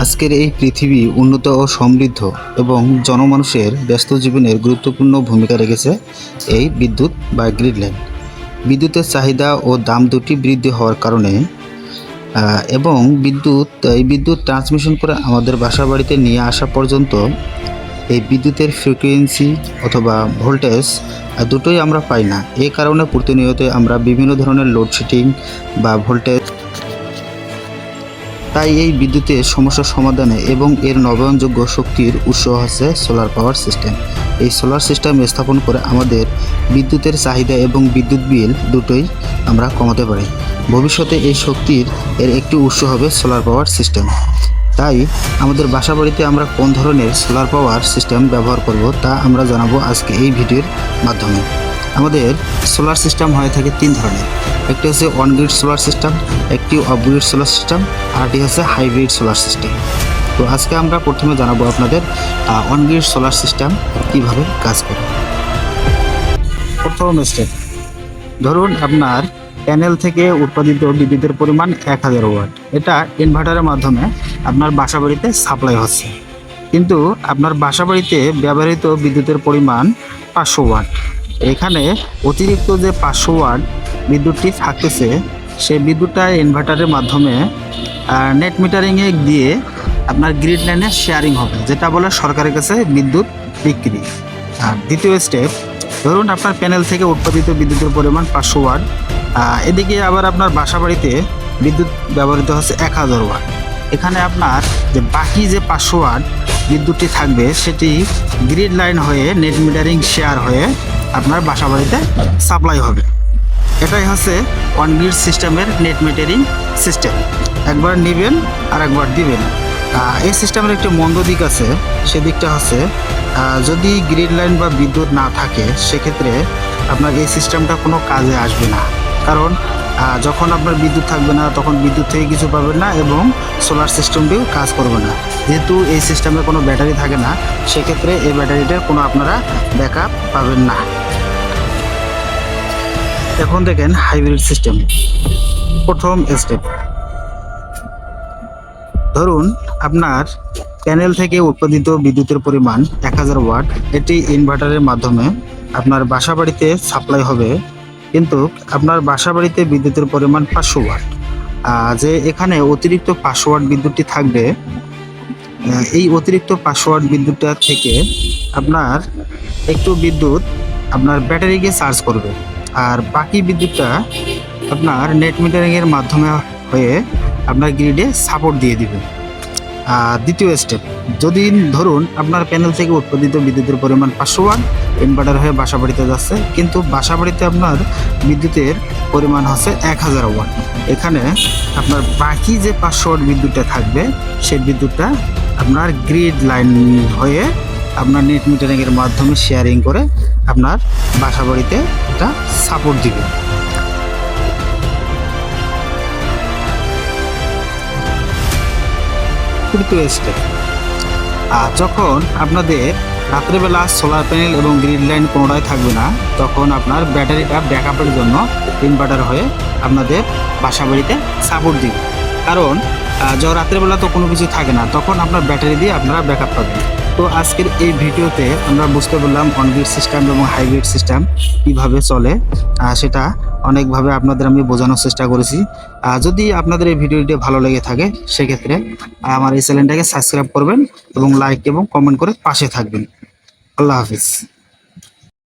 আজকের এই পৃথিবী উন্নত ও সমৃদ্ধ এবং জনমানুষের ব্যস্ত জীবনের গুরুত্বপূর্ণ ভূমিকা রেখেছে এই বিদ্যুৎ বা গ্রিড লাইন। বিদ্যুতের চাহিদা ও দাম দুটি বৃদ্ধি হওয়ার কারণে এবং এই বিদ্যুৎ ট্রান্সমিশন করে আমাদের বাসাবাড়িতে নিয়ে আসা পর্যন্ত এই বিদ্যুতের ফ্রিকোয়েন্সি অথবা ভোল্টেজ দুটোই আমরা পাই না। এই কারণে প্রতিনিয়ত আমরা বিভিন্ন ধরনের লোডশেডিং বা ভোল্টেজ, তাই এই বিদ্যুতের সমস্যা সমাধানে এবং এর নবায়নযোগ্য শক্তির উৎস হচ্ছে সোলার পাওয়ার সিস্টেম। এই সোলার সিস্টেম স্থাপন করে আমাদের বিদ্যুতের চাহিদা এবং বিদ্যুৎ বিল দুটোই আমরা কমাতে পারি। ভবিষ্যতে এই শক্তির একটি উৎস হবে সোলার পাওয়ার সিস্টেম। তাই আমাদের বাসাবাড়িতে আমরা কোন ধরনের সোলার পাওয়ার সিস্টেম ব্যবহার করব তা আমরা জানাবো আজকে এই ভিডিওর মাধ্যমে। আমাদের সোলার সিস্টেম হয়ে থাকে তিন ধরনের। একটি হচ্ছে অন গ্রিড সোলার সিস্টেম, একটি অফ গ্রিড সোলার সিস্টেম, আর একটি হচ্ছে হাইব্রিড সোলার সিস্টেম। তো আজকে আমরা প্রথমে জানাবো আপনাদের অন গ্রিড সোলার সিস্টেম কীভাবে কাজ করে। প্রথম স্টেপ, ধরুন আপনার প্যানেল থেকে উৎপাদিত বিদ্যুতের পরিমাণ 1000 ওয়াট। এটা ইনভার্টারের মাধ্যমে আপনার বাসাবাড়িতে সাপ্লাই হচ্ছে, কিন্তু আপনার বাসাবাড়িতে ব্যবহৃত বিদ্যুতের পরিমাণ 500 ওয়াট। এখানে অতিরিক্ত যে 500 ওয়াট বিদ্যুৎটি থাকতেছে, সেই বিদ্যুৎটা ইনভার্টারের মাধ্যমে নেট মিটারিংয়ে দিয়ে আপনার গ্রিড লাইনে শেয়ারিং হবে, যেটা বলে সরকারের কাছে বিদ্যুৎ বিক্রি। আর দ্বিতীয় স্টেপ, ধরুন আপনার প্যানেল থেকে উৎপাদিত বিদ্যুতের পরিমাণ 500 ওয়াট, এদিকে আবার আপনার বাসাবাড়িতে বিদ্যুৎ ব্যবহৃত হচ্ছে 1000 ওয়াট। এখানে আপনার যে বাকি যে 500 ওয়াট বিদ্যুৎটি থাকবে, সেটি গ্রিড লাইন হয়ে নেট মিটারিং শেয়ার হয়ে আপনার বাসাবাড়িতে সাপ্লাই হবে। এটাই হচ্ছে অন গ্রিড সিস্টেমের নেট মিটারিং সিস্টেম। একবার নেবেন আর একবার দিবেন। এই সিস্টেমের একটি মন্দ দিক আছে, সেদিকটা হচ্ছে যদি গ্রিড লাইন বা বিদ্যুৎ না থাকে, সেক্ষেত্রে আপনার এই সিস্টেমটা কোনো কাজে আসবে না। কারণ যখন আপনার বিদ্যুৎ থাকবে না, তখন বিদ্যুৎ থেকে কিছু পাবেন না এবং সোলার সিস্টেমটিও কাজ করবে না। যেহেতু এই সিস্টেমে কোনো ব্যাটারি থাকে না, সেক্ষেত্রে এই ব্যাটারিটার কোনো আপনারা ব্যাকআপ পাবেন না। এখন দেখেন হাইব্রিড সিস্টেম। প্রথম স্টেপ, ধরুন আপনার প্যানেল থেকে উৎপাদিত বিদ্যুতের পরিমাণ 1000 ওয়াট। এটি ইনভার্টারের মাধ্যমে আপনার বাসাবাড়িতে সাপ্লাই হবে, কিন্তু আপনার বাসাবাড়িতে বিদ্যুতের পরিমাণ 500 ওয়াট। যে এখানে অতিরিক্ত 500 ওয়াট বিদ্যুৎটি থাকবে, এই অতিরিক্ত 500 ওয়াট বিদ্যুৎটা থেকে আপনার একটু বিদ্যুৎ আপনার ব্যাটারিকে চার্জ করবে, আর বাকি বিদ্যুৎটা আপনার নেট মিটারিংয়ের মাধ্যমে হয়ে আপনার গ্রিডে সাপোর্ট দিয়ে দিবে। দ্বিতীয় স্টেপ, যদি ধরুন আপনার প্যানেল থেকে উৎপাদিত বিদ্যুতের পরিমাণ 500 ওয়াট ইনভার্টার হয়ে বাসাবাড়িতে যাচ্ছে, কিন্তু বাসাবাড়িতে আপনার বিদ্যুতের পরিমাণ হচ্ছে 1000 ওয়াট। এখানে আপনার বাকি যে 500 ওয়াট বিদ্যুৎটা থাকবে, সেই বিদ্যুৎটা আপনার গ্রিড লাইন হয়ে আপনার নেট মিটারিংয়ের মাধ্যমে শেয়ারিং করে আপনার বাসাবাড়িতে এটা সাপোর্ট দিবে। তৃতীয় স্টেপ, যখন আপনাদের রাত্রেবেলা সোলার প্যানেল এবং গ্রিড লাইন কোনোটাই থাকবে না, তখন আপনার ব্যাটারিটা ব্যাকআপের জন্য ইনভার্টার হয়ে আপনাদের বাসাবাড়িতে সাপোর্ট দিবে। কারণ রাত্রেবেলা তো কোনো কিছু থাকে না, তখন আপনার ব্যাটারি দিয়ে আপনারা ব্যাকআপ পাবেন। তো আজকের এই ভিডিওতে আমরা বুঝতে পারলাম অন গ্রিড সিস্টেম এবং হাইব্রিড সিস্টেম কীভাবে চলে, সেটা অনেকভাবে আপনাদের আমি বোঝানোর চেষ্টা করেছি। যদি আপনাদের এই ভিডিওটি ভালো লেগে থাকে, সেক্ষেত্রে আমার এই চ্যানেলটাকে সাবস্ক্রাইব করবেন এবং লাইক এবং কমেন্ট করে পাশে থাকবেন। আল্লাহ হাফিজ।